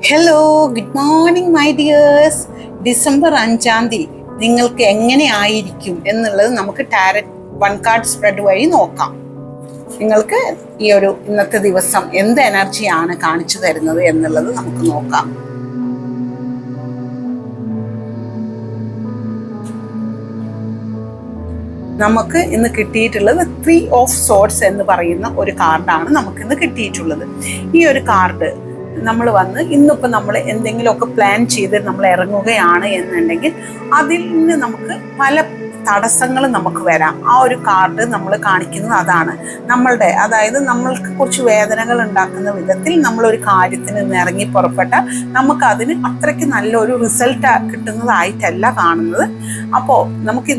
Hello, good morning my dears. December 5-ാം തീയതി നിങ്ങൾക്ക് എങ്ങനെ ആയിരിക്കും എന്നുള്ളത് നമുക്ക് ടാരറ്റ് വൺ കാർഡ് സ്പ്രെഡ് വഴി നോക്കാം. നിങ്ങൾക്ക് ഇന്നത്തെ ദിവസം എന്ത് എനർജിയാണ് കാണിച്ചു തരുന്നത് എന്നുള്ളത് നമുക്ക് നോക്കാം. നമുക്ക് ഇന്ന് കിട്ടിയിട്ടുള്ളത് 3 ഓഫ് സോർഡ്സ് എന്ന് പറയുന്ന ഒരു കാർഡാണ് നമുക്ക് ഇന്ന് കിട്ടിയിട്ടുള്ളത്. ഈ ഒരു കാർഡ് നമ്മൾ ഇന്നിപ്പോൾ നമ്മൾ എന്തെങ്കിലുമൊക്കെ പ്ലാൻ ചെയ്ത് നമ്മൾ ഇറങ്ങുകയാണ് എന്നുണ്ടെങ്കിൽ അതിൽ നിന്ന് നമുക്ക് പല തടസ്സങ്ങൾ നമുക്ക് വരാം. ആ ഒരു കാർഡ് നമ്മൾ കാണിക്കുന്നത് അതാണ്. അതായത് നമ്മൾക്ക് കുറച്ച് വേദനകൾ ഉണ്ടാക്കുന്ന വിധത്തിൽ നമ്മളൊരു കാര്യത്തിന് നിന്ന് ഇറങ്ങി പുറപ്പെട്ടാൽ നമുക്കതിന് അത്രയ്ക്ക് നല്ലൊരു റിസൾട്ട് കിട്ടുന്നതായിട്ടല്ല കാണുന്നത്. അപ്പോൾ നമുക്ക്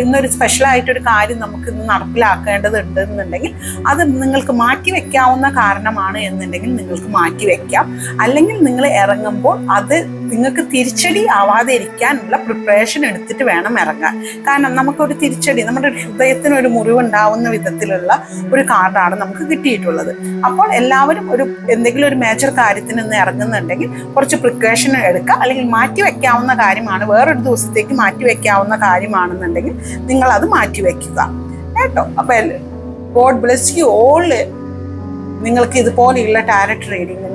ഇന്നൊരു സ്പെഷ്യലായിട്ടൊരു കാര്യം നമുക്ക് ഇന്ന് നടപ്പിലാക്കേണ്ടതുണ്ട് എന്നുണ്ടെങ്കിൽ അത് നിങ്ങൾക്ക് മാറ്റി വെക്കാവുന്ന കാരണമാണ് എന്നുണ്ടെങ്കിൽ നിങ്ങൾക്ക് മാറ്റി വെക്കാം. അല്ലെങ്കിൽ നിങ്ങൾ ഇറങ്ങുമ്പോൾ അത് നിങ്ങൾക്ക് തിരിച്ചടി ആവാതെ ഇരിക്കാനുള്ള പ്രിപ്പറേഷൻ എടുത്തിട്ട് വേണം ഇറങ്ങാൻ. കാരണം നമുക്കൊരു തിരിച്ചടി, നമ്മുടെ ഹൃദയത്തിന് ഒരു മുറിവുണ്ടാവുന്ന വിധത്തിലുള്ള ഒരു കാർഡാണ് നമുക്ക് കിട്ടിയിട്ടുള്ളത്. അപ്പോൾ എല്ലാവരും എന്തെങ്കിലും ഒരു മേജർ കാര്യത്തിന് നിന്ന് ഇറങ്ങുന്നുണ്ടെങ്കിൽ കുറച്ച് പ്രിക്കോഷൻ എടുക്കുക. അല്ലെങ്കിൽ മാറ്റി വെക്കാവുന്ന കാര്യമാണ്, വേറൊരു ദിവസത്തേക്ക് മാറ്റി വെക്കാവുന്ന കാര്യമാണെന്നുണ്ടെങ്കിൽ നിങ്ങൾ അത് മാറ്റി വെക്കുക കേട്ടോ. അപ്പൊ ഗോഡ് ബ്ലെസ് യു ഓൾ. നിങ്ങൾക്ക് ഇതുപോലെയുള്ള ടാരറ്റ് റീഡിംഗ്,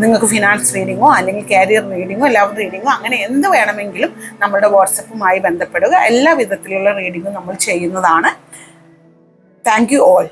നിങ്ങൾക്ക് ഫിനാൻസ് റീഡിങ്ങോ അല്ലെങ്കിൽ കരിയർ റീഡിങ്ങോ ലവ് റീഡിങ്ങോ അങ്ങനെ എന്ത് വേണമെങ്കിലും നമ്മുടെ വാട്സപ്പുമായി ബന്ധപ്പെടുക. എല്ലാ വിധത്തിലുള്ള റീഡിങ്ങും നമ്മൾ ചെയ്യുന്നതാണ്. Thank you all.